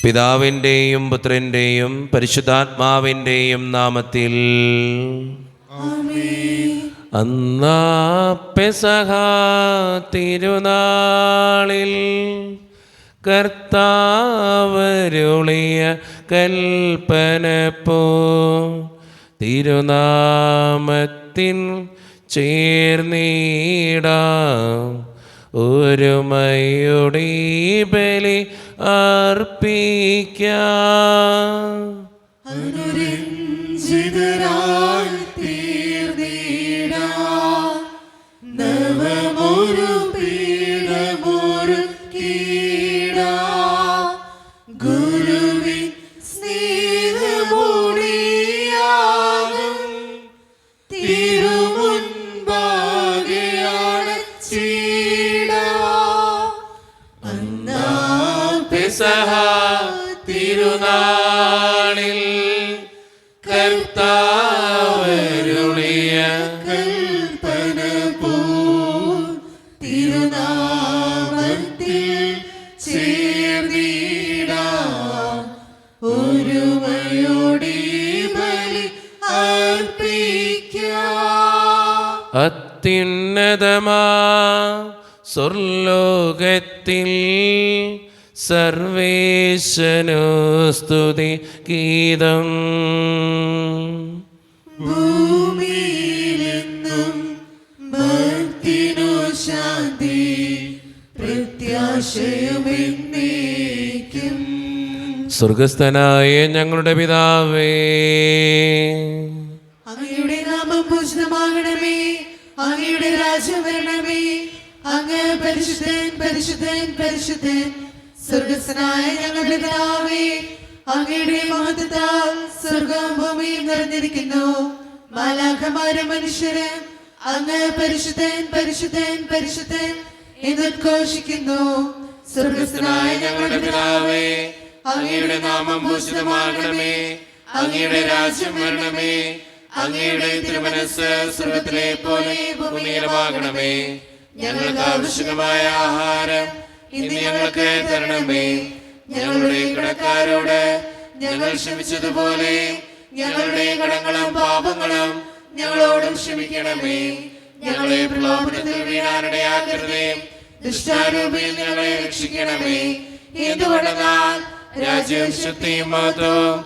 പിതാവിൻ്റെയും പുത്രൻ്റെയും പരിശുദ്ധാത്മാവിൻ്റെയും നാമത്തിൽ. അന്നാ പെസഹ തിരുനാളിൽ കർത്താവരുളിയ കൽപ്പനപ്പോ തിരുനാമത്തിൻ ചേർന്നിടാം ഒരുമയോടെ ബലി അർപ്പിക്കാം. അനുരഞ്ജിതരായി തീർന്നിടാം നവമൊരു പീഠമൊരുക്കിടാം. ഗുരുവിൻ സ്നേഹമൊടിയാകും തിരുമുൻപാകെ അണച്ചിടാം. അന്നാ പെസഹ തിരുനാളിൽ കർത്താവരുളിയ കൽപ്പന പോൽ തിരുനാമത്തിൽ ചേർന്നിടാം ഒരുമയോടെ ബലി അർപ്പിക്കാം. അത്യുന്നതമാ സ്വർലോകത്തിൽ സർവേശനു സ്തുതി ഗീതം. ഭൂമിയിലെന്നും ഭക്തിനു ശാന്തി പ്രത്യാശയുമെന്നേക്കും. സ്വർഗസ്ഥനായ ഞങ്ങളുടെ പിതാവേ, അങ്ങയുടെ നാമം പൂജിതമാകണമേ. അങ്ങയുടെ രാജ്യം വരണമേ. അങ്ങ് പരിശുദ്ധൻ പരിശുദ്ധൻ പരിശുദ്ധൻ. സ്വർഗസ്ഥനായ ഞങ്ങളുടെ പിതാവേ, അങ്ങയുടെ മഹത്വത്താൽ സ്വർഗവും ഭൂമിയും നിറഞ്ഞിരിക്കുന്നു. മാലാഖമാരും മനുഷ്യരും അങ്ങ് പരിശുദ്ധൻ പരിശുദ്ധൻ പരിശുദ്ധൻ എന്നുദ്ഘോഷിക്കുന്നു. സ്വർഗസ്ഥനായ ഞങ്ങളുടെ പിതാവേ, അങ്ങയുടെ നാമം പൂജിതമാകണമേ. അങ്ങയുടെ രാജ്യം വരണമേ. അങ്ങയുടെ തിരുമനസ്സ് സ്വർഗത്തിലെ പോലെ ഭൂമിയിലുമാകണമേ. ഞങ്ങൾക്ക് ആവശ്യമായ ആഹാരം ഇന്ന് ഞങ്ങൾക്ക് തരണമേ. ഞങ്ങളുടെ കടക്കാരോട് ഞങ്ങൾ ക്ഷമിച്ചതുപോലെ ഞങ്ങളുടെ കടങ്ങളും പാപങ്ങളും ഞങ്ങളോടും ക്ഷമിക്കണമേ. ഞങ്ങളെ പ്രലോഭനത്തിൽ വീഴാനിടയാക്കരുതേ. ദുഷ്ടാരൂപിയിൽ ഞങ്ങളെ രക്ഷിക്കണമേ. എന്തുകൊണ്ടെന്നാൽ രാജ്യവും ശക്തിയും മഹത്വവും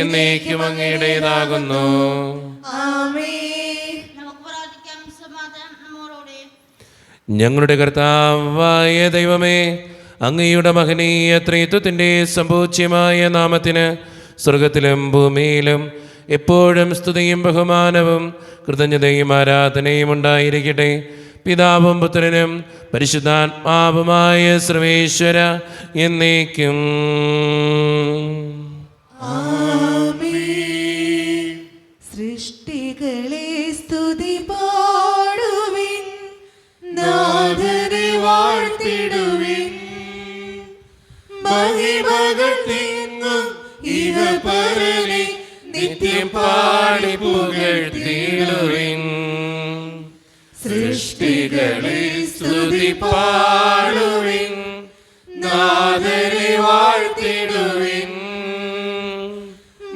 എന്നേക്കും അങ്ങയുടേതാകുന്നു. ആമേൻ. ഞങ്ങളുടെ കർത്താവായ ദൈവമേ, അങ്ങയുടെ മഹനീയ ത്രിത്വത്തിൻ്റെ സമ്പൂജ്യമായ നാമത്തിന് സ്വർഗത്തിലും ഭൂമിയിലും എപ്പോഴും സ്തുതിയും ബഹുമാനവും കൃതജ്ഞതയും ആരാധനയും ഉണ്ടായിരിക്കട്ടെ. പിതാവും പുത്രനും പരിശുദ്ധാത്മാവുമായ സർവേശ്വര എന്നേക്കും. ആമേൻ. സൃഷ്ടികളെ സ്തുതി പാടുവിൻ, നാഥനെ വാഴ്ത്തിടുവിൻ. മഹിമകൾ തിങ്ങും ഇഹ പരനെ നിത്യം പാടി പുകഴ്ത്തിടുവിൻ. സൃഷ്ടികളെ സ്തുതി പാടുവിൻ, നാഥനെ വാഴ്ത്തിടുവിൻ.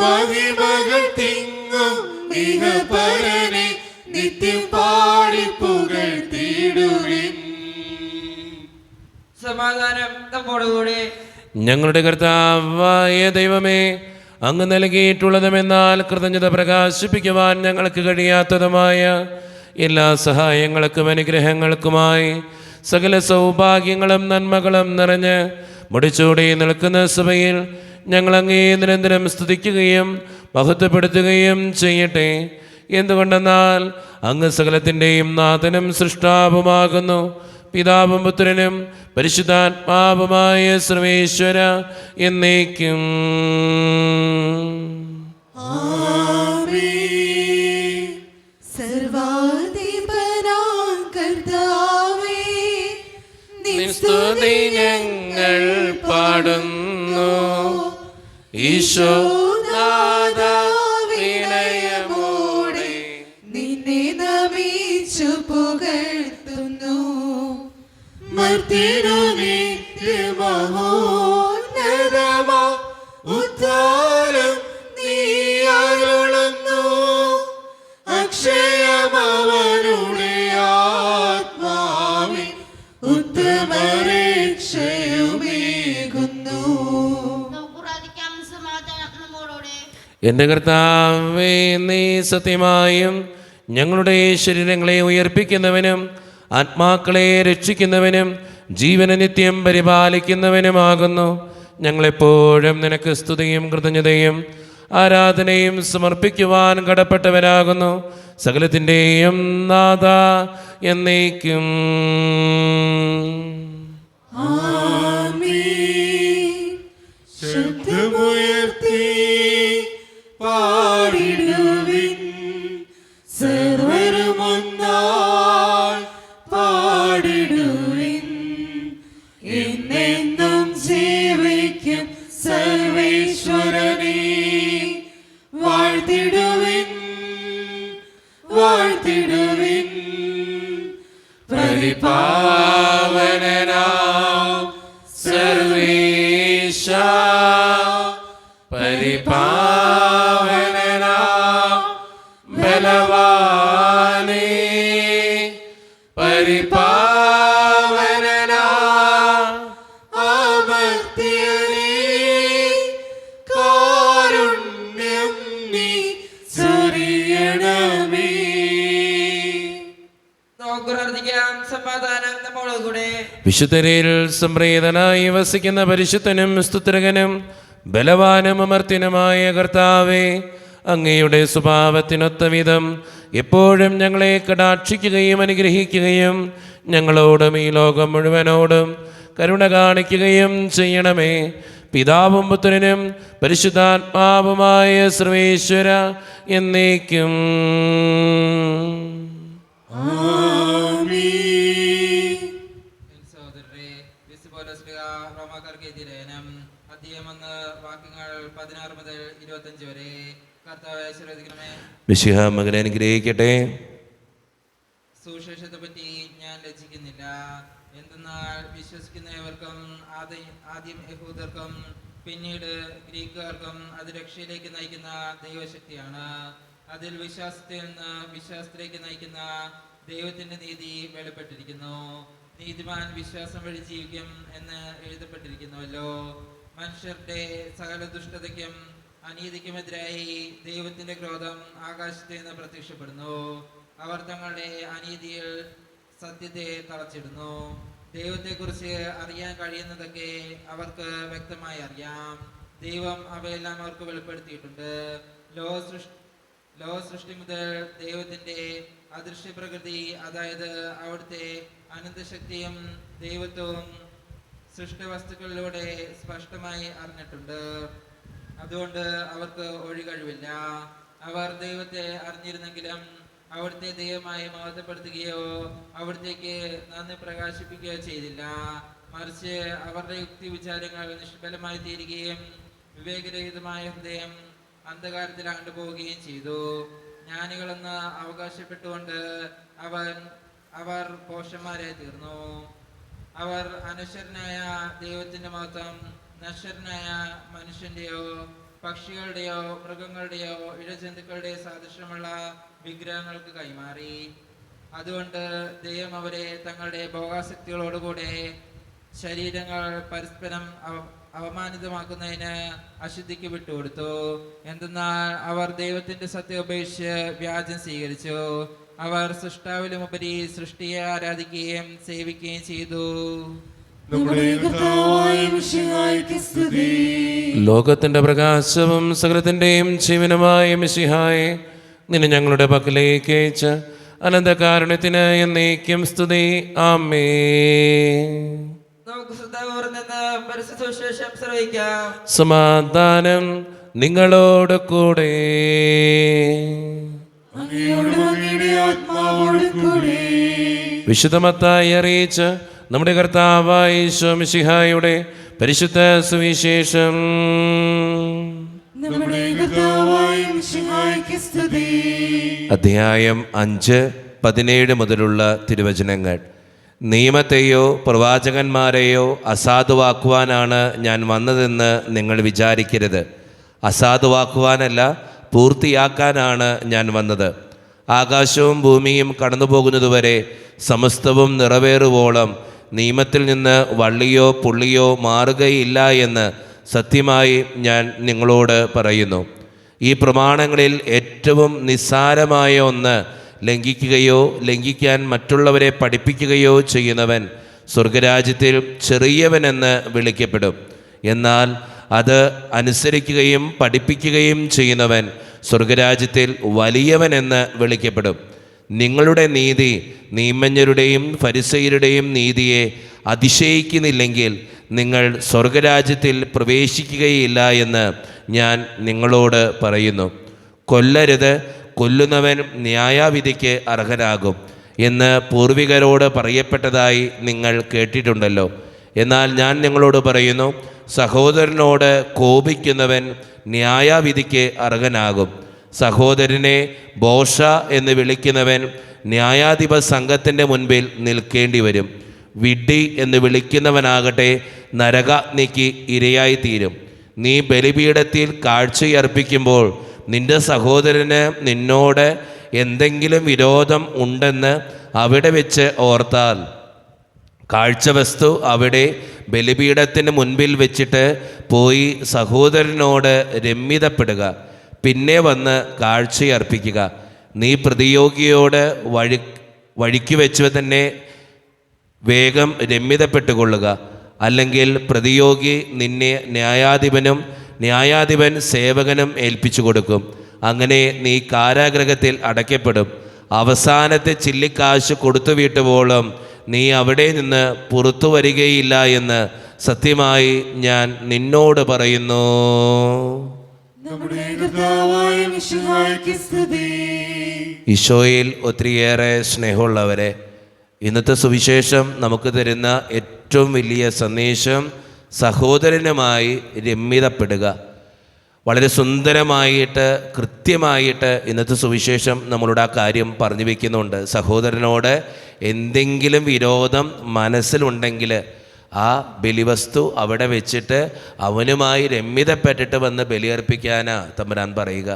മഹിമകൾ തിങ്ങും ഇഹ പരനെ നിത്യം പാടി പുകഴ്ത്തിടുവിൻ. സമാധാനം നമ്മോടുകൂടെ. ഞങ്ങളുടെ കർത്താവായ ദൈവമേ, അങ്ങ് നൽകിയിട്ടുള്ളതുമെന്നാൽ കൃതജ്ഞത പ്രകാശിപ്പിക്കുവാൻ ഞങ്ങൾക്ക് കഴിയാത്തതുമായ എല്ലാ സഹായങ്ങൾക്കും അനുഗ്രഹങ്ങൾക്കുമായി സകല സൗഭാഗ്യങ്ങളും നന്മകളും നിറഞ്ഞ് മുടിച്ചൂടി നിൽക്കുന്ന സഭയിൽ ഞങ്ങൾ അങ്ങേ നിരന്തരം സ്തുതിക്കുകയും മഹത്വപ്പെടുത്തുകയും ചെയ്യട്ടെ. എന്തുകൊണ്ടെന്നാൽ അങ്ങ് സകലത്തിൻ്റെയും നാഥനും സൃഷ്ടാവുമാകുന്നു. പിതാവും പുത്രനും പരിശുദ്ധാത്മാവുമായ സർവേശ്വര എന്നേക്കും. ആമേൻ. സർവാധിപനാം കർത്താവേ, നിൻ സ്തുതി ഞങ്ങൾ പാടുന്നു. ഈശോനാഥ വിനയമോടെ നിന്നെ നമിച്ചു പുകഴ്ത്തുന്നു. മർത്യനു നിത്യമഹോന്നതമാ എൻ്റെ കർത്താവേ, നീ സത്യമായും ഞങ്ങളുടെ ശരീരങ്ങളെ ഉയർപ്പിക്കുന്നവനും ആത്മാക്കളെ രക്ഷിക്കുന്നവനും ജീവന നിത്യം പരിപാലിക്കുന്നവനുമാകുന്നു. ഞങ്ങളെപ്പോഴും നിനക്ക് സ്തുതിയും കൃതജ്ഞതയും ആരാധനയും സമർപ്പിക്കുവാൻ കടപ്പെട്ടവരാകുന്നു. സകലത്തിൻ്റെയും നാഥ എന്നേക്കും. ശബ്ദമുയർത്തി പാടിടുവിൻ, സർവരും ഒന്നായി പാടിടുവിൻ. എന്നെന്നും ജീവിക്കും സർവേശ്വരനെ വാഴ്ത്തിടുവിൻ, വാഴ്ത്തിടുവിൻ. പരിപാവനനാം സർവേശ, പരിപാവനനാം ബലവാനേ, പരിപാവനനാം അമർത്യനേ, കാരുണ്യം നീ ചൊരിയണമേ. നമുക്ക് പ്രാർത്ഥിക്കാം. സമാധാനം നമ്മോടുകൂടെ. വിശുദ്ധരിൽ സംപ്രീതനായി വസിക്കുന്ന പരിശുദ്ധനും സ്തുത്രകനും ബലവാനും അമർത്യനുമായ കർത്താവേ, അങ്ങയുടെ സ്വഭാവത്തിനൊത്ത വിധം എപ്പോഴും ഞങ്ങളെ കടാക്ഷിക്കുകയും അനുഗ്രഹിക്കുകയും ഞങ്ങളോടും ഈ ലോകം മുഴുവനോടും കരുണ കാണിക്കുകയും ചെയ്യണമേ. പിതാവും പുത്രനും പരിശുദ്ധാത്മാവുമായ സർവേശ്വര എന്നേക്കും. സഹോദരരെ, വിശുദ്ധ പൗലോസ് ശ്ലീഹ റോമാക്കാർക്ക് എഴുതിയ ലേഖനം അധ്യായം 1 വാക്യങ്ങൾ 16 മുതൽ 25 വരെ. കർത്താവേ, ആശീർവദിക്കണമേ. മിശിഹ മകനെ അനുഗ്രഹിക്കട്ടെ. സുവിശേഷത്തെ പറ്റി ഞാൻ ലജ്ജിക്കുന്നില്ല. എന്തെന്നാൽ വിശ്വസിക്കുന്ന ഏവർക്കും ആദ്യം യഹൂദർക്കും പിന്നീട് ഗ്രീക്കുകാർക്കും അത് രക്ഷയിലേക്ക് നയിക്കുന്ന ദൈവശക്തിയാണ്. അതിൽ വിശ്വാസത്തിൽ നിന്ന് വിശ്വാസത്തിലേക്ക് നയിക്കുന്ന ദൈവത്തിന്റെ നീതി വെളിപ്പെട്ടിരിക്കുന്നു. നീതിമാൻ വിശ്വാസം വഴി ജീവിക്കും എന്ന് എഴുതപ്പെട്ടിരിക്കുന്നുവല്ലോ. മനുഷ്യരുടെ സകല ദുഷ്ടതയ്ക്കും അനീതിക്കുമെതിരായി ദൈവത്തിന്റെ ക്രോധം ആകാശത്ത് നിന്ന് പ്രത്യക്ഷപ്പെടുന്നു. അവർ തങ്ങളുടെ അനീതിയിൽ സത്യത്തെ തളച്ചിടുന്നു. ദൈവത്തെക്കുറിച്ച് അറിയാൻ കഴിയുന്നതൊക്കെ അവർക്ക് വ്യക്തമായി അറിയാം. ദൈവം അവയെല്ലാം അവർക്ക് വെളിപ്പെടുത്തിയിട്ടുണ്ട്. ലോക സൃഷ്ടി മുതൽ ദൈവത്തിന്റെ അദൃശ്യ പ്രകൃതി, അതായത് അവിടുത്തെ അനന്തശക്തിയും ദൈവത്വവും സൃഷ്ടവസ്തുക്കളിലൂടെ സ്പഷ്ടമായി അറിഞ്ഞിട്ടുണ്ട്. അതുകൊണ്ട് അവർക്ക് ഒഴികഴിവില്ല. അവർ ദൈവത്തെ അറിഞ്ഞിരുന്നെങ്കിലും അവിടുത്തെ ദൈവമായി മഹത്വപ്പെടുത്തുകയോ അവിടത്തേക്ക് നന്ദി പ്രകാശിപ്പിക്കുകയോ ചെയ്തില്ല. മറിച്ച് അവരുടെ യുക്തി വിചാരങ്ങൾ നിഷ്ഫലമായി തീരുകയും വിവേകരഹിതമായ ഹൃദയം അന്ധകാരത്തിൽ അകണ്ടുപോവുകയും ചെയ്തു. ജ്ഞാനികളെന്ന് അവകാശപ്പെട്ടുകൊണ്ട് അവർ പോഷന്മാരായി തീർന്നു. അവർ അനശ്വരനായ ദൈവത്തിന്റെ മഹത്വം നശ്വരനായ മനുഷ്യന്റെയോ പക്ഷികളുടെയോ മൃഗങ്ങളുടെയോ ഇഴജന്തുക്കളുടെ സാദൃശ്യമുള്ള വിഗ്രഹങ്ങൾക്ക് കൈമാറി. അതുകൊണ്ട് ദൈവം അവരെ തങ്ങളുടെ ഭോഗാസക്തികളോടുകൂടെ ശരീരങ്ങൾ പരസ്പരം അവമാനിതമാക്കുന്നതിന് അശുദ്ധിക്ക് വിട്ടുകൊടുത്തു. എന്തെന്നാൽ അവർ ദൈവത്തിന്റെ സത്യം ഉപേക്ഷിച്ച് വ്യാജം സ്വീകരിച്ചു. അവർ സൃഷ്ടാവിലുമുപരി സൃഷ്ടിയെ ആരാധിക്കുകയും സേവിക്കുകയും ചെയ്തു. ലോകത്തിന്റെ പ്രകാശവും സകലത്തിന്റെയും ജീവനുമായ മിശിഹായെ, നിന്നെ ഞങ്ങളുടെ പക്കലേക്ക് അയച്ച അനന്തകാരുണ്യത്തിന് എന്നേക്കും സ്തുതി. ആമേൻ. നമുക്ക് ശ്രദ്ധാപൂർവ്വം നിന്ന് പരിശുദ്ധ സുവിശേഷം ശ്രവിക്കാം. സമാധാനം നിങ്ങളോട് കൂടെ. വിശുദ്ധ മത്തായി അറിയിച്ച നമ്മുടെ കർത്താവായ ഈശോ മിശിഹായുടെ പരിശുദ്ധ സുവിശേഷം. അധ്യായം 5:17 മുതലുള്ള തിരുവചനങ്ങൾ. നിയമത്തെയോ പ്രവാചകന്മാരെയോ അസാധുവാക്കുവാനാണ് ഞാൻ വന്നതെന്ന് നിങ്ങൾ വിചാരിക്കരുത്. അസാധുവാക്കുവാനല്ല, പൂർത്തിയാക്കാനാണ് ഞാൻ വന്നത്. ആകാശവും ഭൂമിയും കടന്നുപോകുന്നതുവരെ സമസ്തവും നിറവേറുവോളം നിയമത്തിൽ നിന്ന് വള്ളിയോ പുള്ളിയോ മാറുകയില്ല എന്ന് സത്യമായി ഞാൻ നിങ്ങളോട് പറയുന്നു. ഈ പ്രമാണങ്ങളിൽ ഏറ്റവും നിസ്സാരമായ ഒന്ന് ലംഘിക്കുകയോ ലംഘിക്കാൻ മറ്റുള്ളവരെ പഠിപ്പിക്കുകയോ ചെയ്യുന്നവൻ സ്വർഗരാജ്യത്തിൽ ചെറിയവനെന്ന് വിളിക്കപ്പെടും. എന്നാൽ അത് അനുസരിക്കുകയും പഠിപ്പിക്കുകയും ചെയ്യുന്നവൻ സ്വർഗരാജ്യത്തിൽ വലിയവനെന്ന് വിളിക്കപ്പെടും. നിങ്ങളുടെ നീതി നിയമജ്ഞരുടെയും ഫരിസയരുടെയും നീതിയെ അതിശയിക്കുന്നില്ലെങ്കിൽ നിങ്ങൾ സ്വർഗരാജ്യത്തിൽ പ്രവേശിക്കുകയില്ല എന്ന് ഞാൻ നിങ്ങളോട് പറയുന്നു. കൊല്ലരുത്, കൊല്ലുന്നവൻ ന്യായവിധിക്ക് അർഹനാകും എന്ന് പൂർവികരോട് പറയപ്പെട്ടതായി നിങ്ങൾ കേട്ടിട്ടുണ്ടല്ലോ. എന്നാൽ ഞാൻ നിങ്ങളോട് പറയുന്നു, സഹോദരനോട് കോപിക്കുന്നവൻ ന്യായവിധിക്ക് അർഹനാകും. സഹോദരനെ ബോഷ എന്ന് വിളിക്കുന്നവൻ ന്യായാധിപ സംഘത്തിൻ്റെ മുൻപിൽ നിൽക്കേണ്ടി വരും. വിഡ്ഢി എന്ന് വിളിക്കുന്നവനാകട്ടെ നരകാഗ്നിക്ക് ഇരയായിത്തീരും. നീ ബലിപീഠത്തിൽ കാഴ്ചയർപ്പിക്കുമ്പോൾ നിന്റെ സഹോദരന് നിന്നോട് എന്തെങ്കിലും വിരോധം ഉണ്ടെന്ന് അവിടെ വെച്ച് ഓർത്താൽ കാഴ്ചവസ്തു അവിടെ ബലിപീഠത്തിന് മുൻപിൽ വെച്ചിട്ട് പോയി സഹോദരനോട് രമ്യതപ്പെടുക. പിന്നെ വന്ന് കാഴ്ചയർപ്പിക്കുക. നീ പ്രതിയോഗിയോട് വഴിക്ക് വെച്ച് തന്നെ വേഗം രമ്യതപ്പെട്ടുകൊള്ളുക. അല്ലെങ്കിൽ പ്രതിയോഗി നിന്നെ ന്യായാധിപനും ന്യായാധിപൻ സേവകനും ഏൽപ്പിച്ചു കൊടുക്കും. അങ്ങനെ നീ കാരാഗൃഹത്തിൽ അടയ്ക്കപ്പെടും. അവസാനത്തെ ചില്ലിക്കാശ് കൊടുത്തു വീട്ടുവോളം നീ അവിടെ നിന്ന് പുറത്തു വരികയില്ല എന്ന് സത്യമായി ഞാൻ നിന്നോട് പറയുന്നു. ഈശോയിൽ ഒത്തിരിയേറെ സ്നേഹമുള്ളവരെ, ഇന്നത്തെ സുവിശേഷം നമുക്ക് തരുന്ന ഏറ്റവും വലിയ സന്ദേശം സഹോദരനുമായി രമ്യതപ്പെടുക. വളരെ സുന്ദരമായിട്ട് കൃത്യമായിട്ട് ഇന്നത്തെ സുവിശേഷം നമ്മളോട് ആ കാര്യം പറഞ്ഞു വയ്ക്കുന്നുണ്ട്. സഹോദരനോട് എന്തെങ്കിലും വിരോധം മനസ്സിലുണ്ടെങ്കിൽ ആ ബലിവസ്തു അവിടെ വെച്ചിട്ട് അവനുമായി രമ്യതപ്പെട്ടിട്ട് വന്ന് ബലിയർപ്പിക്കാനാ തമ്പുരാൻ പറയുക.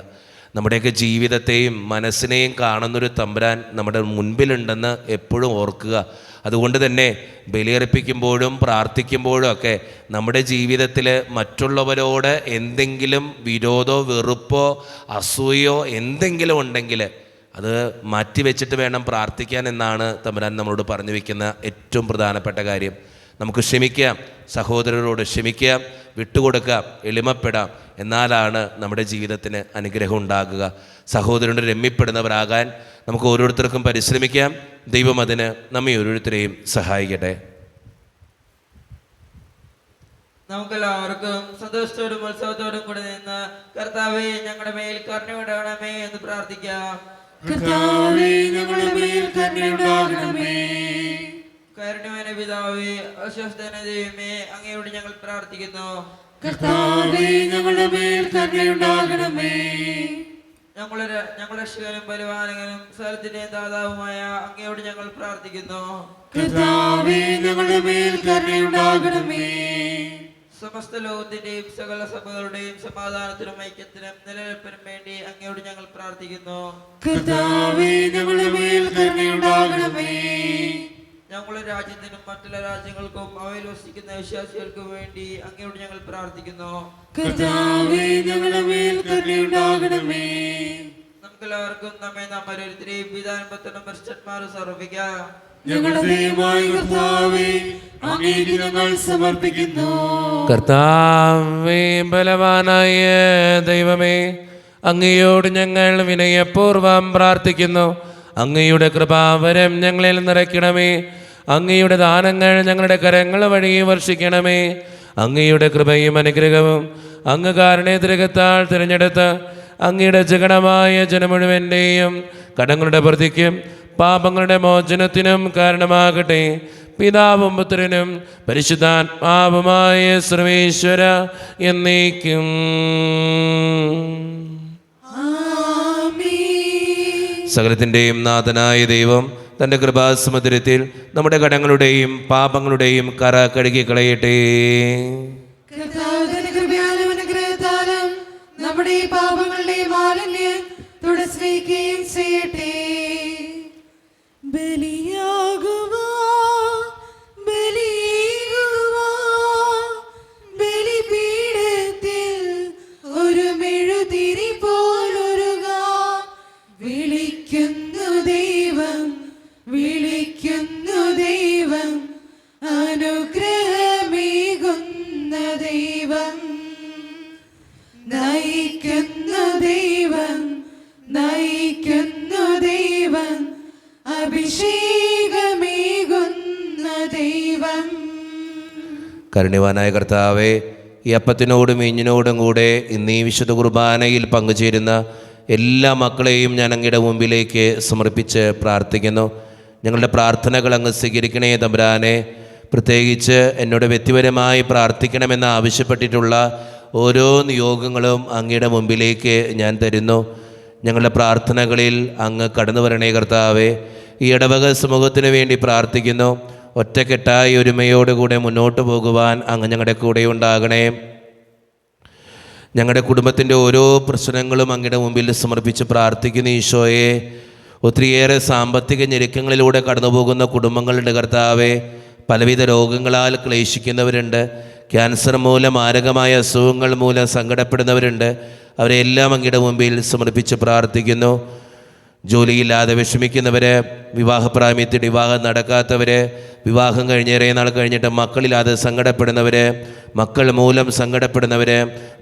നമ്മുടെയൊക്കെ ജീവിതത്തെയും മനസ്സിനെയും കാണുന്നൊരു തമ്പുരാൻ നമ്മുടെ മുൻപിലുണ്ടെന്ന് എപ്പോഴും ഓർക്കുക. അതുകൊണ്ട് തന്നെ ബലിയർപ്പിക്കുമ്പോഴും പ്രാർത്ഥിക്കുമ്പോഴും ഒക്കെ നമ്മുടെ ജീവിതത്തിൽ മറ്റുള്ളവരോട് എന്തെങ്കിലും വിരോധമോ വെറുപ്പോ അസൂയോ എന്തെങ്കിലും ഉണ്ടെങ്കിൽ അത് മാറ്റിവെച്ചിട്ട് വേണം പ്രാർത്ഥിക്കാൻ എന്നാണ് തമ്പുരാൻ നമ്മളോട് പറഞ്ഞു വയ്ക്കുന്ന ഏറ്റവും പ്രധാനപ്പെട്ട കാര്യം. നമുക്ക് ക്ഷമിക്കാം, സഹോദരരോട് ക്ഷമിക്കാം, വിട്ടുകൊടുക്കാം, എളിമപ്പെടാം. എന്നാലാണ് നമ്മുടെ ജീവിതത്തിന് അനുഗ്രഹം ഉണ്ടാകുക. സഹോദരനോട് രമ്യപ്പെടുന്നവരാകാൻ നമുക്ക് ഓരോരുത്തർക്കും പരിശ്രമിക്കാം. ദൈവം അതിന് നമ്മെ ഓരോരുത്തരെയും സഹായിക്കട്ടെ. നമുക്കെല്ലാവർക്കും സന്തോഷത്തോടും ഉത്സവത്തോടും കൂടെ നിന്ന് കർത്താവേ ഞങ്ങളുടെ മേൽ കരുണയുണ്ടാകണമേ എന്ന് പ്രാർത്ഥിക്കാം. കരുണയുടെ പിതാവേ, അസ്വസ്ഥന ദൈവമേ, അങ്ങയോട് ഞങ്ങൾ പ്രാർത്ഥിക്കുന്നു. ഞങ്ങളുടെ രക്ഷകനും പരിപാലകനും സ്ഥലത്തിന്റെ ദാതാവുമായ അങ്ങയോട് ഞങ്ങൾ പ്രാർത്ഥിക്കുന്നു. സമസ്ത ലോകത്തിന്റെയും സകല സഭകളുടെയും സമാധാനത്തിനും ഐക്യത്തിനും നിലനിൽപ്പിനും വേണ്ടി അങ്ങയോട് ഞങ്ങൾ പ്രാർത്ഥിക്കുന്നു. ഞങ്ങളുടെ രാജ്യത്തിനും മറ്റുള്ള രാജ്യങ്ങൾക്കും അവയിൽ വസിക്കുന്ന വിശ്വാസികൾക്കും വേണ്ടി അങ്ങയോട് ഞങ്ങൾ പ്രാർത്ഥിക്കുന്നു. നമുക്കെല്ലാവർക്കും നമ്മെ നാം ഓരോരുത്തരെയും പിതാവിനും പുത്രനും പരിശുദ്ധാത്മാവിനും സമർപ്പിക്കാം. കർത്താവേ, ബലവാനായ ദൈവമേ, അങ്ങയോട് ഞങ്ങൾ വിനയപൂർവം പ്രാർത്ഥിക്കുന്നു. അങ്ങയുടെ കൃപാവരം ഞങ്ങളിൽ നിറയ്ക്കണമേ. അങ്ങയുടെ ദാനങ്ങൾ ഞങ്ങളുടെ കരങ്ങൾ വഴി വർഷിക്കണമേ. അങ്ങയുടെ കൃപയും അനുഗ്രഹവും അങ്ങ് കാരുണ്യത്തിരകത്താൽ തിരഞ്ഞെടുത്ത് അങ്ങയുടെ ജഗണമായ ജനം മുഴുവൻ്റെയും കടങ്ങളുടെ പ്രതിക്കും പാപങ്ങളുടെ മോചനത്തിനും കാരണമാകട്ടെ. പിതാവും പുത്രനും പരിശുദ്ധാത്മാവുമായ സർവേശ്വര എന്നേക്കും. സകലത്തിൻ്റെയും നാഥനായ ദൈവം തൻ്റെ കൃപാസമുദ്രത്തിൽ നമ്മുടെ കടങ്ങളുടെയും പാപങ്ങളുടെയും കറ കഴുകി കളയട്ടെ. നമ്മുടെ പാപങ്ങളുടെ മാലിന്യം തുടച്ചുവയ്ക്കുകയും ചെയ്യട്ടെ. ബലിപീഠത്തിൽ ഒരു മെഴുതിരി പോ ദൈവം നയിക്കുന്നു ദൈവം നയിക്കുന്നു ദൈവം അഭിഷേകമേകുന്ന ദൈവം. കരുണ്യവാനായ കർത്താവേ, ഈ അപ്പത്തിനോടും വീഞ്ഞിനോടും കൂടെ ഇന്ന് ഈ വിശുദ്ധ കുർബാനയിൽ പങ്കുചേരുന്ന എല്ലാ മക്കളെയും ഞാൻ അങ്ങയുടെ മുമ്പിലേക്ക് സമർപ്പിച്ച് പ്രാർത്ഥിക്കുന്നു. ഞങ്ങളുടെ പ്രാർത്ഥനകൾ അങ്ങ് സ്വീകരിക്കണേ തമ്പുരാനെ. പ്രത്യേകിച്ച് എന്നോട് വ്യക്തിപരമായി പ്രാർത്ഥിക്കണമെന്ന് ആവശ്യപ്പെട്ടിട്ടുള്ള ഓരോ നിയോഗങ്ങളും അങ്ങയുടെ മുമ്പിലേക്ക് ഞാൻ തരുന്നു. ഞങ്ങളുടെ പ്രാർത്ഥനകളിൽ അങ്ങ് കടന്നു വരണേ കർത്താവേ. ഈ ഇടവക സമൂഹത്തിന് വേണ്ടി പ്രാർത്ഥിക്കുന്നു. ഒറ്റക്കെട്ടായി ഒരുമയോടുകൂടെ മുന്നോട്ട് പോകുവാൻ അങ്ങ് ഞങ്ങളുടെ കൂടെ ഉണ്ടാകണേ. ഞങ്ങളുടെ കുടുംബത്തിൻ്റെ ഓരോ പ്രശ്നങ്ങളും അങ്ങയുടെ മുമ്പിൽ സമർപ്പിച്ച് പ്രാർത്ഥിക്കുന്ന ഈശോയെ, ഒത്തിരിയേറെ സാമ്പത്തിക ഞെരുക്കങ്ങളിലൂടെ കടന്നു പോകുന്ന കുടുംബങ്ങളുടെ കർത്താവേ, പലവിധ രോഗങ്ങളാൽ ക്ലേശിക്കുന്നവരുണ്ട്, ക്യാൻസർ മൂലം മാരകമായ അസുഖങ്ങൾ മൂലം സങ്കടപ്പെടുന്നവരുണ്ട്. അവരെല്ലാം അങ്ങയുടെ മുമ്പിൽ സമർപ്പിച്ച് പ്രാർത്ഥിക്കുന്നു. ജോലിയില്ലാതെ വിഷമിക്കുന്നവർ, വിവാഹപ്രായത്തിൽ വിവാഹം നടക്കാത്തവർ, വിവാഹം കഴിഞ്ഞേറെ നാൾ കഴിഞ്ഞിട്ട് മക്കളില്ലാതെ സങ്കടപ്പെടുന്നവർ, മക്കൾ മൂലം സങ്കടപ്പെടുന്നവർ,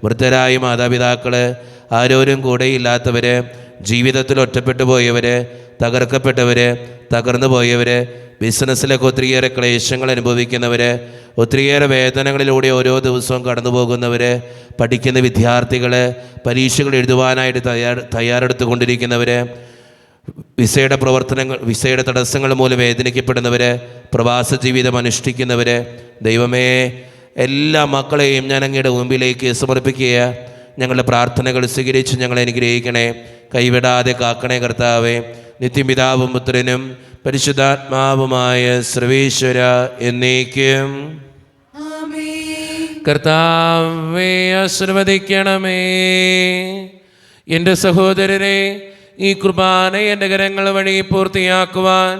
വൃദ്ധരായ മാതാപിതാക്കൾ, ആരോരും കൂടെയില്ലാത്തവർ, ജീവിതത്തിൽ ഒറ്റപ്പെട്ടു പോയവർ, തകർക്കപ്പെട്ടവർ, തകർന്നു പോയവർ, ബിസിനസ്സിലൊക്കെ ഒത്തിരിയേറെ ക്ലേശങ്ങൾ അനുഭവിക്കുന്നവർ, ഒത്തിരിയേറെ വേദനകളിലൂടെ ഓരോ ദിവസവും കടന്നു പോകുന്നവർ, പഠിക്കുന്ന വിദ്യാർത്ഥികൾ, പരീക്ഷകൾ എഴുതുവാനായിട്ട് തയ്യാറെടുത്തുകൊണ്ടിരിക്കുന്നവർ, വിസയുടെ തടസ്സങ്ങൾ മൂലം വേദനിക്കപ്പെടുന്നവർ, പ്രവാസ ജീവിതം അനുഷ്ഠിക്കുന്നവർ, ദൈവമേ, എല്ലാ മക്കളെയും ഞാൻ അങ്ങയുടെ മുമ്പിലേക്ക് സമർപ്പിക്കുക. ഞങ്ങളുടെ പ്രാർത്ഥനകൾ സ്വീകരിച്ച് ഞങ്ങളെ അനുഗ്രഹിക്കണേ. കൈവിടാതെ കാക്കണേ കർത്താവേ. നിത്യപിതാവും പുത്രനും പരിശുദ്ധാത്മാവുമായ സർവേശ്വര എന്നേക്കും. കർത്താവേ, ആശീർവദിക്കണമേ. എൻ്റെ സഹോദരരെ, ഈ കുർബാന എൻ്റെ കരങ്ങൾ വഴി പൂർത്തിയാക്കുവാൻ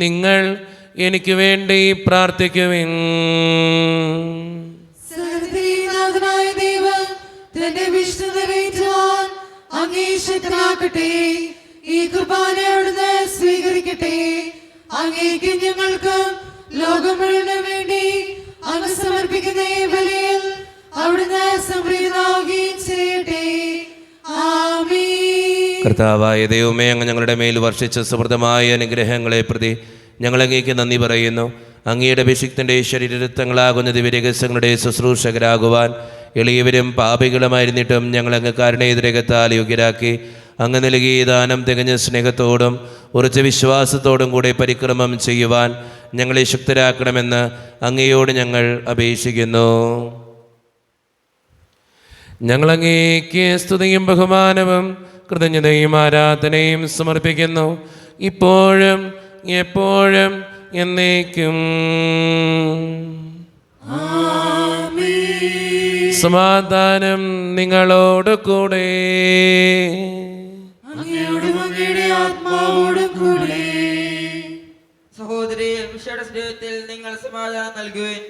നിങ്ങൾ എനിക്ക് വേണ്ടി പ്രാർത്ഥിക്കുവിൻ. സർവ്വനാഥനായ ദൈവം തന്റെ വിഷ്ണു നിറവേറ്റുവാൻ അങ്ങേ ശക്തനാക്കട്ടെ. ഈ കുർബാന അവിടുന്ന് സ്വീകരിക്കട്ടെ. അങ്ങേക്ക് ഞങ്ങൾക്കും ലോകം മുഴുവനും വേണ്ടി അങ്ങ് സമർപ്പിക്കുന്ന ഈ ബലിയിൽ അവിടുന്ന് സംപ്രീതനാവുകയും ചെയ്യട്ടെ. ആമേൻ. കർത്താവായ ദൈവമേ, അങ്ങ് ഞങ്ങളുടെ മേൽ വർഷിച്ച സമൃദ്ധമായ അനുഗ്രഹങ്ങളെ പ്രതി ഞങ്ങൾ അങ്ങേക്ക് നന്ദി പറയുന്നു. അങ്ങയുടെ അഭിഷിക്തൻ്റെ ശരീരരക്തങ്ങളാകുന്ന ദിവ്യരഹസ്യങ്ങളുടെ ശുശ്രൂഷകരാകുവാൻ എളിയവരും പാപികളുമായിരുന്നിട്ടും ഞങ്ങൾ അങ്ങ് കാരുണ്യരകത്താൽ യോഗ്യരാക്കി. അങ്ങ് നൽകിയ ദാനം തികഞ്ഞ സ്നേഹത്തോടും ഉറച്ച വിശ്വാസത്തോടും കൂടെ പരിക്രമം ചെയ്യുവാൻ ഞങ്ങളെ ശക്തരാക്കണമെന്ന് അങ്ങയോട് ഞങ്ങൾ അപേക്ഷിക്കുന്നു. ഞങ്ങൾ അങ്ങേക്ക് സ്തുതിയും ബഹുമാനവും കൃതജ്ഞതയും ആരാധനയും സമർപ്പിക്കുന്നു, ഇപ്പോഴും എപ്പോഴും എന്നേക്കും. സമാധാനം നിങ്ങളോട് കൂടെ. സഹോദരി, വിശുദ്ധ സ്നേഹത്തിൽ നിങ്ങൾ സമാധാനം നൽകുവിൻ.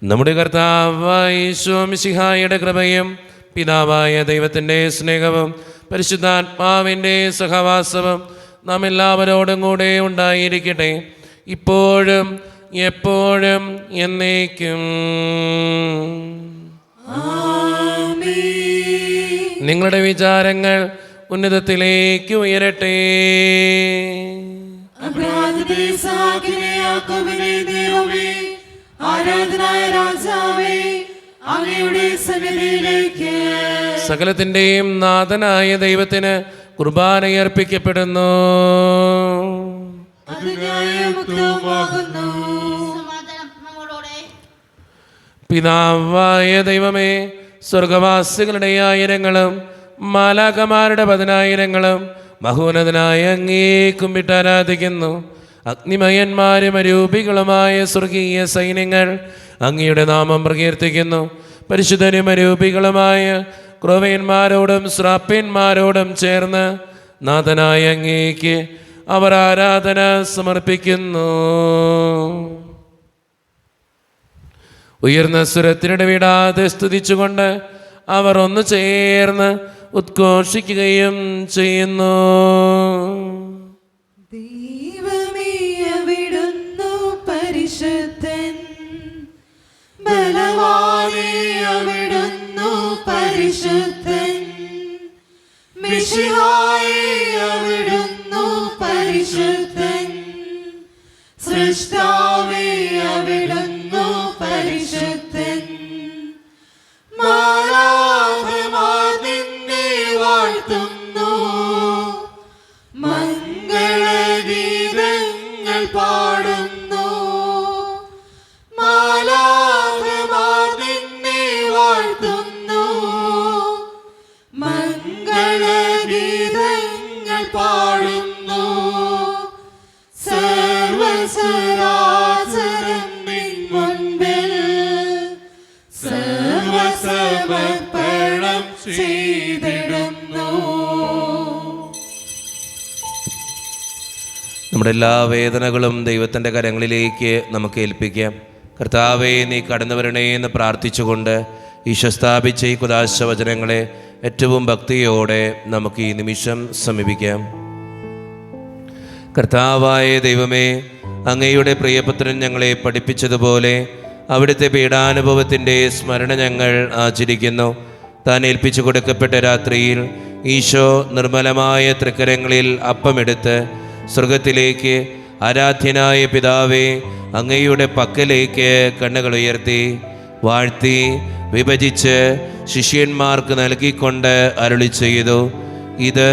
നമ്മുടെ കർത്താവായ യേശു മിശിഹായുടെ കൃപയും പിതാവായ ദൈവത്തിൻ്റെ സ്നേഹവും പരിശുദ്ധാത്മാവിൻ്റെ സഹവാസവും നാം എല്ലാവരോടും കൂടെ ഉണ്ടായിരിക്കട്ടെ, ഇപ്പോഴും എപ്പോഴും എന്നേക്കും. നിങ്ങളുടെ വിചാരങ്ങൾ ഉന്നതത്തിലേക്ക് ഉയരട്ടെ. ആരാധനായ രാജാവേ, അങ്ങയുടെ സന്നിധിയിലേക്ക് സകലത്തിൻ്റെയും നാഥനായ ദൈവത്തിന് കുർബാനയർപ്പിക്കപ്പെടുന്നു. പിതാവായ ദൈവമേ, സ്വർഗവാസികളുടെ ആയിരങ്ങളും മാലാഖമാരുടെ 10,000ങ്ങളും മഹോന്നതനായ അങ്ങേ കുമ്പിട്ട് ആരാധിക്കുന്നു. അഗ്നിമയന്മാരും അരൂപികളുമായ സ്വർഗീയ സൈന്യങ്ങൾ അങ്ങയുടെ നാമം പ്രകീർത്തിക്കുന്നു. പരിശുദ്ധരും അരൂപികളുമായ ക്രോവ്യന്മാരോടും ശ്രാപ്യന്മാരോടും ചേർന്ന് നാഥനായ അങ്ങേക്ക് അവർ ആരാധന സമർപ്പിക്കുന്നു. ഉയർന്ന സ്വരത്തിനിടവിടാതെ സ്തുതിച്ചുകൊണ്ട് അവർ ഒന്ന് ചേർന്ന് ഉദ്ഘോഷിക്കുകയും ചെയ്യുന്നു. ദൈവമേ, അവിടുന്നു പരിശുദ്ധ ബലവാനേ അവിടുന്നു പരിശുദ്ധൻ. മിശിഹായേ അവിടുന്നു പരിശുദ്ധൻ. സൃഷ്ടാവേ അവിടുന്നു പരിശുദ്ധൻ. മാലാഖമാർ നിന്നെ വാഴ്ത്തുന്നു. മംഗളഗീതങ്ങൾ പാടുന്നു. മാലാഖമാർ നിന്നെ വാഴ്ത്തുന്നു. മംഗളഗീതങ്ങൾ പാടുന്നു. സർവസരാചരം നിൻ മുൻപിൽ സർവസമർപ്പണം ചെയ്തിടുന്നു. നമ്മുടെ എല്ലാ വേദനകളും ദൈവത്തിൻ്റെ കരങ്ങളിലേക്ക് നമുക്ക് ഏൽപ്പിക്കാം. കർത്താവേ, നീ കടന്നു വരണേ എന്ന് പ്രാർത്ഥിച്ചുകൊണ്ട് ഈശോ സ്ഥാപിച്ച ഈ കുദാശ വചനങ്ങളെ ഏറ്റവും ഭക്തിയോടെ നമുക്ക് ഈ നിമിഷം സമീപിക്കാം. കർത്താവായ ദൈവമേ, അങ്ങയുടെ പ്രിയപുത്രൻ ഞങ്ങളെ പഠിപ്പിച്ചതുപോലെ അവിടുത്തെ പീഡാനുഭവത്തിൻ്റെ സ്മരണ ഞങ്ങൾ ആചരിക്കുന്നു. താൻ ഏൽപ്പിച്ചു കൊടുക്കപ്പെട്ട രാത്രിയിൽ ഈശോ നിർമ്മലമായ തൃക്കരങ്ങളിൽ അപ്പമെടുത്ത് സ്വർഗത്തിലേക്ക് ആരാധ്യനായ പിതാവേ അങ്ങയുടെ പക്കലേക്ക് കണ്ണുകൾ ഉയർത്തി വാഴ്ത്തി വിഭജിച്ച് ശിഷ്യന്മാർക്ക് നൽകിക്കൊണ്ട് അരുളി ചെയ്തു, ഇത്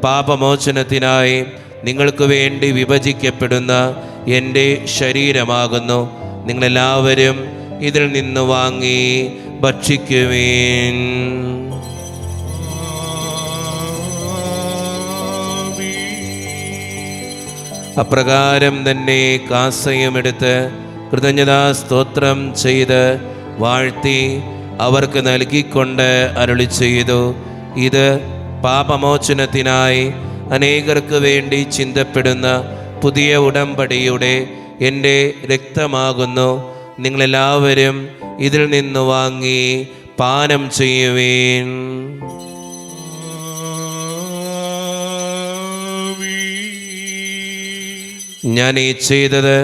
പാപമോചനത്തിനായി നിങ്ങൾക്ക് വേണ്ടി വിഭജിക്കപ്പെടുന്ന എൻ്റെ ശരീരമാകുന്നു. നിങ്ങളെല്ലാവരും ഇതിൽ നിന്ന് വാങ്ങി ഭക്ഷിക്കുവീൻ. അപ്രകാരം തന്നെ കാസയുമെടുത്ത് കൃതജ്ഞതാ സ്തോത്രം ചെയ്ത് വാഴ്ത്തി അവർക്ക് നൽകിക്കൊണ്ട് അരുളി ചെയ്തു, ഇത് പാപമോചനത്തിനായി അനേകർക്ക് വേണ്ടി ചിന്തപ്പെടുന്ന പുതിയ ഉടമ്പടിയുടെ എൻ്റെ രക്തമാകുന്നു. നിങ്ങളെല്ലാവരും ഇതിൽ നിന്ന് വാങ്ങി പാനം ചെയ്യുവീൻ. ഞാൻ ഈ ചെയ്തത്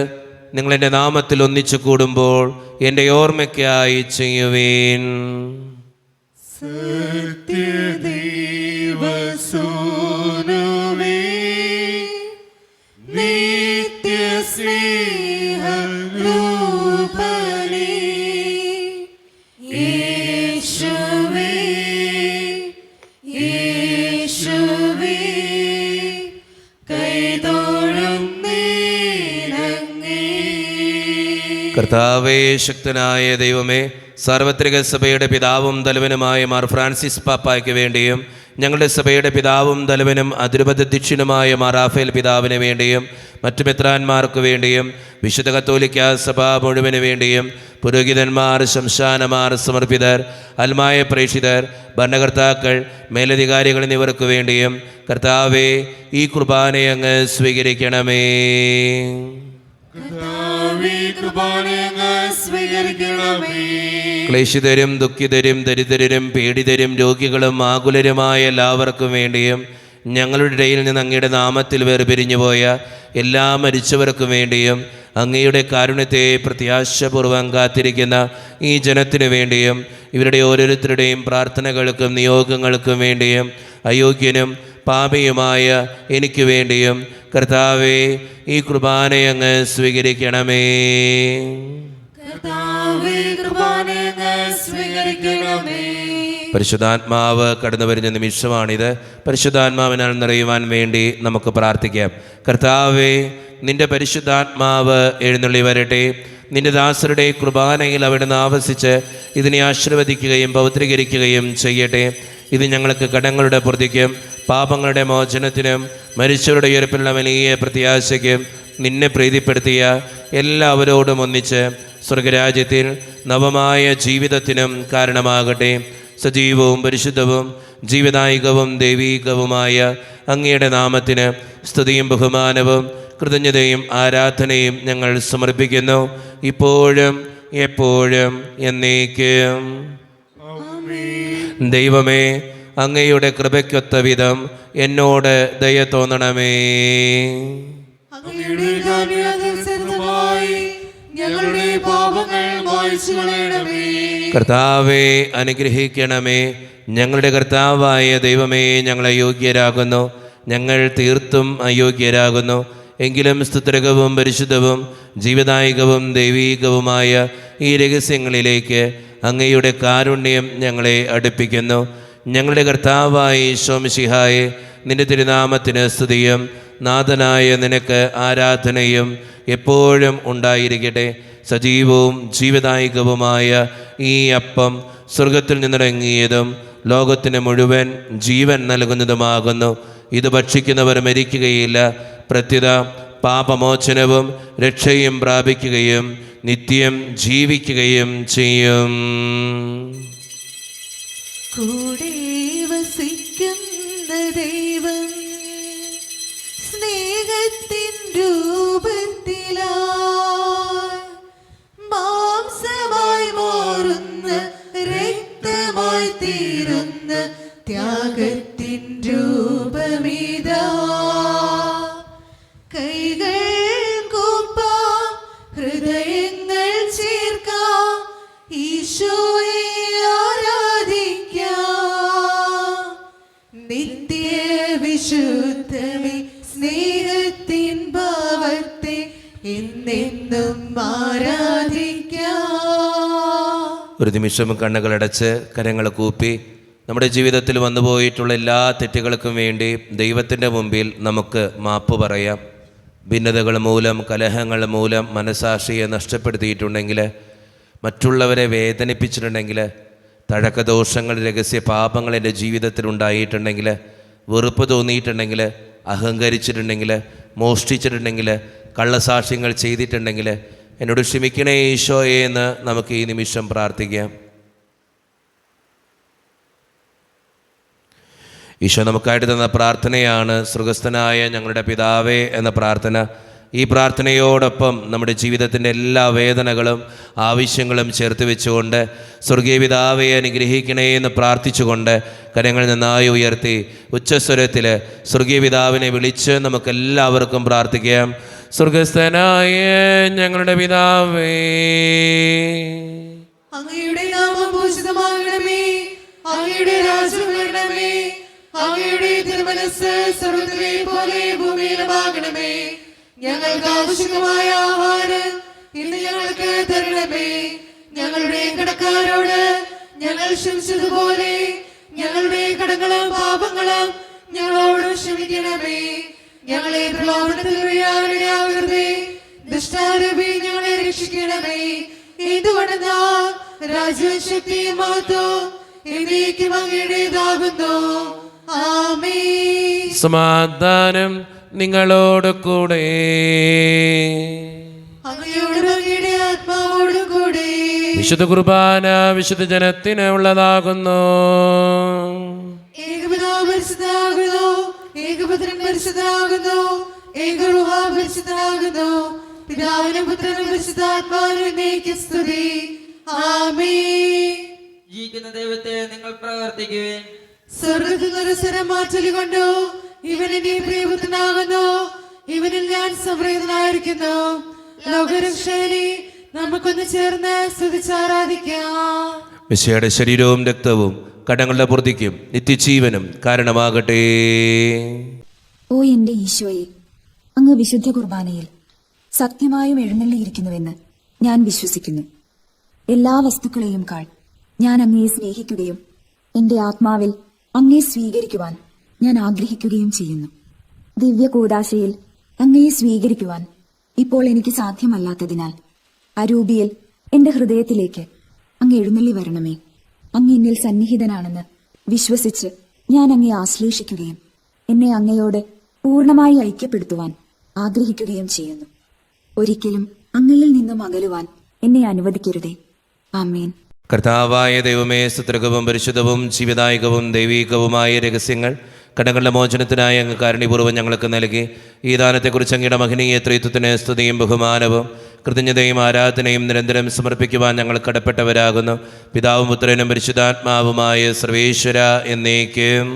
നിങ്ങളെൻ്റെ നാമത്തിൽ ഒന്നിച്ചു കൂടുമ്പോൾ എൻ്റെ ഓർമ്മയ്ക്കായി ചെയ്യുവീൻ. സത്യദൈവസൂനുവേ, നിത്യസ്നേഹരൂപനേ, യേശുവേ യേശുവേ, കൈതൊഴുന്നേനങ്ങേ. കർത്താവേ, ശക്തനായ ദൈവമേ, സാർവത്രിക സഭയുടെ പിതാവും തലവനുമായ മാർ ഫ്രാൻസിസ് പാപ്പായ്ക്ക് വേണ്ടിയും ഞങ്ങളുടെ സഭയുടെ പിതാവും തലവനും അതിരൂപതധ്യക്ഷനുമായ മാർ റാഫേൽ പിതാവിന് വേണ്ടിയും മറ്റു മെത്രാന്മാർക്ക് വേണ്ടിയും വിശുദ്ധ കത്തോലിക്ക സഭ മുഴുവന് വേണ്ടിയും പുരോഹിതന്മാർ, ശംശാനമാർ, സമർപ്പിതർ, അൽമായ പ്രേക്ഷിതർ, ഭരണകർത്താക്കൾ, മേലധികാരികൾ എന്നിവർക്ക് വേണ്ടിയും കർത്താവേ ഈ കുർബാനയെ അങ്ങ് സ്വീകരിക്കണമേ. ക്ലേശിതരും ദുഃഖിതരും ദരിദ്രരും പീഡിതരും രോഗികളും ആകുലരുമായ എല്ലാവർക്കും വേണ്ടിയും ഞങ്ങളുടെ ഇടയിൽ നിന്ന് അങ്ങയുടെ നാമത്തിൽ വേർപിരിഞ്ഞുപോയ എല്ലാ മരിച്ചവർക്കും വേണ്ടിയും അങ്ങയുടെ കാരുണ്യത്തെ പ്രത്യാശപൂർവ്വം കാത്തിരിക്കുന്ന ഈ ജനത്തിനു വേണ്ടിയും ഇവരുടെ ഓരോരുത്തരുടെയും പ്രാർത്ഥനകൾക്കും നിയോഗങ്ങൾക്കും വേണ്ടിയും അയോഗ്യനും പാപിയുമായ എനിക്ക് വേണ്ടിയും കർത്താവേ ഈ കുർബാനയെ അങ്ങ് സ്വീകരിക്കണമേ. പരിശുദ്ധാത്മാവ് കടന്നു വരുന്ന നിമിഷമാണിത്. പരിശുദ്ധാത്മാവിനാൽ നിറയുവാൻ വേണ്ടി നമുക്ക് പ്രാർത്ഥിക്കാം. കർത്താവേ, നിന്റെ പരിശുദ്ധാത്മാവ് എഴുന്നള്ളി വരട്ടെ. നിന്റെ ദാസരുടെ കുർബാനയിൽ അവിടുന്ന് ആവസിച്ച് ഇതിനെ ആശീർവദിക്കുകയും പൗത്രീകരിക്കുകയും ചെയ്യട്ടെ. ഇത് ഞങ്ങൾക്ക് കടങ്ങളുടെ പൂർത്തിക്കും പാപങ്ങളുടെ മോചനത്തിനും മരിച്ചവരുടെ ഉയർപ്പിലുള്ള വലിയ പ്രത്യാശയ്ക്കും നിന്നെ പ്രീതിപ്പെടുത്തിയ എല്ലാവരോടും ഒന്നിച്ച് സ്വർഗരാജ്യത്തിൽ നവമായ ജീവിതത്തിനും കാരണമാകട്ടെ. സജീവവും പരിശുദ്ധവും ജീവദായികവും ദൈവീകവുമായ അങ്ങയുടെ നാമത്തിന് സ്തുതിയും ബഹുമാനവും കൃതജ്ഞതയും ആരാധനയും ഞങ്ങൾ സമർപ്പിക്കുന്നു, ഇപ്പോഴും എപ്പോഴും എന്നേക്കും. ദൈവമേ, അങ്ങയുടെ കൃപയ്ക്കൊത്ത വിധം എന്നോട് ദയ തോന്നണമേ. ഞങ്ങളുടെ പാപങ്ങൾ മായ്ച്ചു കളയണമേ. കർത്താവെ അനുഗ്രഹിക്കണമേ. ഞങ്ങളുടെ കർത്താവായ ദൈവമേ, ഞങ്ങൾ അയോഗ്യരാകുന്നു, ഞങ്ങൾ തീർത്തും അയോഗ്യരാകുന്നു. എങ്കിലും സ്തുത്രകവും പരിശുദ്ധവും ജീവദായകവും ദൈവീകവുമായ ഈ രഹസ്യങ്ങളിലേക്ക് അങ്ങയുടെ കാരുണ്യം ഞങ്ങളെ അടുപ്പിക്കുന്നു. ഞങ്ങളുടെ കർത്താവായ ഈശോ മിശിഹായെ, നിന്റെ തിരുനാമത്തിന് സ്തുതിയും നാഥനായ നിനക്ക് ആരാധനയും എപ്പോഴും ഉണ്ടായിരിക്കട്ടെ. സജീവവും ജീവദായകവുമായ ഈ അപ്പം സ്വർഗത്തിൽ നിന്നിറങ്ങിയതും ലോകത്തിന് മുഴുവൻ ജീവൻ നൽകുന്നതുമാകുന്നു. ഇത് ഭക്ഷിക്കുന്നവർ മരിക്കുകയില്ല, പ്രത്യുത പാപമോചനവും രക്ഷയും പ്രാപിക്കുകയും നിത്യം ജീവിക്കുകയും ചെയ്യും. കൂടെ വസിക്കുന്ന ദൈവം സ്നേഹത്തിൻ രൂപത്തിലായി മാംസമായി മാറുന്ന രക്തമായി തീരുന്ന ത്യാഗത്തിൻ രൂപമിതാ. കൈകൾ കൂപ്പാം, ഹൃദയങ്ങൾ ചേർക്കാം, ഈശോയെ ആരാധിക്കാം. നിത്യ വിശുദ്ധമേ, സ്നേഹത്തിൻ ഭാവത്തെ എന്നെന്നും ആരാധിക്കാം. ഒരു നിമിഷം കണ്ണുകളടച്ച് കരങ്ങൾ കൂപ്പി നമ്മുടെ ജീവിതത്തിൽ വന്നുപോയിട്ടുള്ള എല്ലാ തെറ്റുകൾക്കും വേണ്ടി ദൈവത്തിൻ്റെ മുമ്പിൽ നമുക്ക് മാപ്പ് പറയാം. ഭിന്നതകൾ മൂലം, കലഹങ്ങൾ മൂലം മനസാക്ഷിയെ നഷ്ടപ്പെടുത്തിയിട്ടുണ്ടെങ്കിൽ, മറ്റുള്ളവരെ വേദനിപ്പിച്ചിട്ടുണ്ടെങ്കിൽ, തഴക്കദോഷങ്ങൾ, രഹസ്യ പാപങ്ങൾ എൻ്റെ ജീവിതത്തിൽ ഉണ്ടായിട്ടുണ്ടെങ്കിൽ, വെറുപ്പ് തോന്നിയിട്ടുണ്ടെങ്കിൽ, അഹങ്കരിച്ചിട്ടുണ്ടെങ്കിൽ, മോഷ്ടിച്ചിട്ടുണ്ടെങ്കിൽ, കള്ളസാക്ഷ്യങ്ങൾ ചെയ്തിട്ടുണ്ടെങ്കിൽ എന്നോട് ക്ഷമിക്കണേ ഈശോയെ എന്ന് നമുക്ക് ഈ നിമിഷം പ്രാർത്ഥിക്കാം. ഈശോ നമുക്കായിട്ട് തന്ന പ്രാർത്ഥനയാണ് സ്വർഗസ്ഥനായ ഞങ്ങളുടെ പിതാവേ എന്ന പ്രാർത്ഥന. ഈ പ്രാർത്ഥനയോടൊപ്പം നമ്മുടെ ജീവിതത്തിൻ്റെ എല്ലാ വേദനകളും ആവശ്യങ്ങളും ചേർത്ത് വെച്ചുകൊണ്ട് സ്വർഗീയ പിതാവേ അനുഗ്രഹിക്കണേ എന്ന് പ്രാർത്ഥിച്ചുകൊണ്ട് കരങ്ങൾ നന്നായി ഉയർത്തി ഉച്ചസ്വരത്തിൽ സ്വർഗീയ പിതാവിനെ വിളിച്ച് നമുക്കെല്ലാവർക്കും പ്രാർത്ഥിക്കാം. സ്വർഗസ്ഥനായ ഞങ്ങളുടെ പിതാവേ, അങ്ങയുടെ നാമം പൂജിതമാകണമേ, അങ്ങയുടെ രാജ്യം വരണമേ, അങ്ങയുടെ തിരുമനസ്സ് സ്വർഗ്ഗത്തിലെ പോലെ ഭൂമിയിലുമാകണമേ. ഞങ്ങൾക്ക് ആവശ്യമായ ആഹാരം ഇന്ന് ഞങ്ങൾക്ക് തരണമേ. ഞങ്ങളുടെ കടക്കാരോട് ഞങ്ങൾ ക്ഷമിച്ചതുപോലെ ഞങ്ങളുടെ കടങ്ങളും പാപങ്ങളും ഞങ്ങളോട് ക്ഷമിക്കണമേ. ഞങ്ങളെ പ്രലോഭനത്തിൽ വീഴാനിടയാകരുതേ, ദുഷ്ടാരൂപി ഞങ്ങളെ രക്ഷിക്കണമേ. എന്തുകൊണ്ടെന്നാൽ രാജ്യവും ശക്തിയും മഹത്വവും എന്നേക്കും അങ്ങയുടേതാകുന്നു. ആമേൻ. സമാധാനം നിങ്ങളോട് കൂടെ. അങ്ങയോടും അങ്ങയുടെ ആത്മാവോടും കൂടെ. വിശുദ്ധ കുർബാന വിശുദ്ധ ജനത്തിന് ഉള്ളതാകുന്നു. ഏകപിതാവ് പരിശുദ്ധനാകുന്നു, ഏകപുത്രൻ പരിശുദ്ധനാകുന്നു, ഏകരൂഹ പരിശുദ്ധനാകുന്നു. പിതാവിനും പുത്രനും പരിശുദ്ധാത്മാവിനും എന്നേക്കും സ്തുതി. ആമേൻ. ജീവിക്കുന്ന ദൈവത്തെ നിങ്ങൾ പ്രവർത്തിക്കുവിൻ. സ്വർഗ്ഗത്തിൽ നിന്നൊരു സ്വരം മാറ്റൊലികൊണ്ടു, ഇവൻ എന്റെ പ്രിയപുത്രനാകുന്നു, ഇവനിൽ ഞാൻ സംപ്രീതനായിരിക്കുന്നു. ലോകരക്ഷകനെ നമുക്കൊന്ന് ചേർന്ന് സ്തുതിച്ചാരാധിക്കാം. മിശിഹായുടെ ശരീരവും രക്തവും കടങ്ങളുടെ പൂർത്തിക്കും നിത്യജീവനും കാരണമാകട്ടെ. ഓ എന്റെ ഈശോയെ, അങ്ങ് വിശുദ്ധ കുർബാനയിൽ സത്യമായും എഴുന്നള്ളിയിരിക്കുന്നുവെന്ന് ഞാൻ വിശ്വസിക്കുന്നു. എല്ലാ വസ്തുക്കളെയും കാൾ ഞാൻ അങ്ങയെ സ്നേഹിക്കുകയും എന്റെ ആത്മാവിൽ അങ്ങയെ സ്വീകരിക്കുവാൻ ഞാൻ ആഗ്രഹിക്കുകയും ചെയ്യുന്നു. ദിവ്യ കൂദാശയിൽ അങ്ങയെ സ്വീകരിക്കുവാൻ ഇപ്പോൾ എനിക്ക് സാധ്യമല്ലാത്തതിനാൽ അരൂപിയിൽ എന്റെ ഹൃദയത്തിലേക്ക് അങ്ങ് എഴുന്നള്ളി വരണമേ. അങ്ങ് എന്നിൽ സന്നിഹിതനാണെന്ന് വിശ്വസിച്ച് ഞാൻ അങ്ങയെ ആശ്ലേഷിക്കുകയും എന്നെ അങ്ങയോട് പൂർണ്ണമായി ഐക്യപ്പെടുത്തുവാൻ ആഗ്രഹിക്കുകയും ചെയ്യുന്നു. ഒരിക്കലും അങ്ങയിൽ നിന്നും അകലുവാൻ എന്നെ അനുവദിക്കരുതേ. ആമേൻ. കർത്താവായ ദൈവമേ, സ്തുത്യർഹവും പരിശുദ്ധവും ജീവദായകവും ദൈവീകവുമായ രഹസ്യങ്ങൾ കടങ്ങളുടെ മോചനത്തിനായി അങ്ങ് കാരുണ്യപൂർവ്വം ഞങ്ങൾക്ക് നൽകി. ഈ ദാനത്തെക്കുറിച്ച് അങ്ങയുടെ മഹനീയ ത്രിത്വത്തിന് സ്തുതിയും ബഹുമാനവും കൃതജ്ഞതയും ആരാധനയും നിരന്തരം സമർപ്പിക്കുവാൻ ഞങ്ങൾ കടപ്പെട്ടവരാകുന്നു. പിതാവും പുത്രനും പരിശുദ്ധാത്മാവുമായ സർവേശ്വര എന്നേക്കും.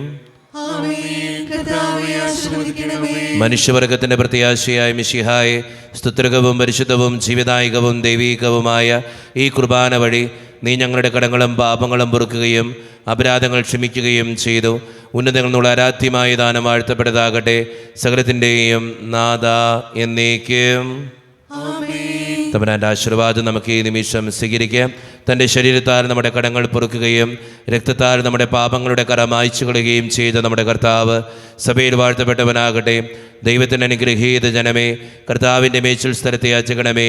ആമേൻ. കർത്താവേ ആശീർവദിക്കണമേ. മനുഷ്യവർഗത്തിന്റെ പ്രത്യാശയായ മിശിഹായെ, സ്തുത്യർഹവും പരിശുദ്ധവും ജീവദായകവും ദൈവീകവുമായ ഈ കുർബാന വഴി നീ ഞങ്ങളുടെ കടങ്ങളും പാപങ്ങളും പൊറുക്കുകയും അപരാധങ്ങൾ ക്ഷമിക്കുകയും ചെയ്തു. ഉന്നതങ്ങളിൽ നിന്നുള്ള ആരാധ്യമായ ദാനം വാഴ്ത്തപ്പെട്ടതാകട്ടെ. സകലത്തിൻ്റെയും നാഥ എന്നേക്കും. തമ്പുരാന്റെ ആശീർവാദം നമുക്ക് ഈ നിമിഷം സ്വീകരിക്കാം. തൻ്റെ ശരീരത്താൽ നമ്മുടെ കടങ്ങൾ പൊറുക്കുകയും രക്തത്താൽ നമ്മുടെ പാപങ്ങളുടെ കറ മായ്ച്ചു കളയുകയും ചെയ്ത നമ്മുടെ കർത്താവ് സഭയിൽ വാഴ്ത്തപ്പെട്ടവനാകട്ടെ. ദൈവത്തിൻ്റെ അനുഗ്രഹീത ജനമേ, കർത്താവിൻ്റെ മേച്ചിൽ സ്ഥലത്തെ യാചകണമേ,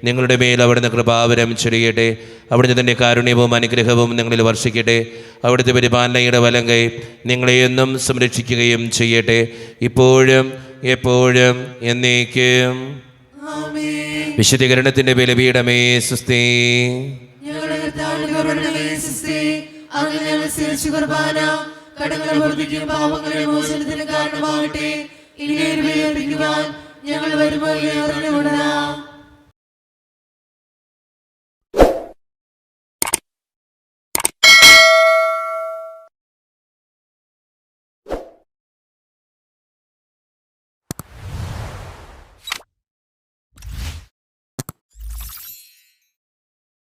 നിങ്ങളുടെ മേൽ അവിടുന്ന് കൃപാവരം ചൊരിയട്ടെ. അവിടുന്ന് തൻ്റെ കാരുണ്യവും അനുഗ്രഹവും നിങ്ങളിൽ വർഷിക്കട്ടെ. അവിടുത്തെ പരിപാലനയുടെ വലങ്കൈ നിങ്ങളെ എന്നും സംരക്ഷിക്കുകയും ചെയ്യട്ടെ, ഇപ്പോഴും എപ്പോഴും എന്നേക്കും. വിശുദ്ധീകരണത്തിന്റെ ബലിപീഠമേ സുസ്ഥി. ഞങ്ങളുടെ കർത്താവിന്റെ കരുണമേ സുസ്ഥി. അങ്ങ് ഞങ്ങൾ സ്വീകരിച്ച കുർബാന കടങ്ങളുടെ പൊറുതിക്കും പാപങ്ങളുടെ മോചനത്തിന് കാരണമാകട്ടെ. ഇനി അർപ്പിക്കുവാൻ ഞങ്ങൾ വരുമ്പോൾ അറിഞ്ഞുകൊള്ളാം.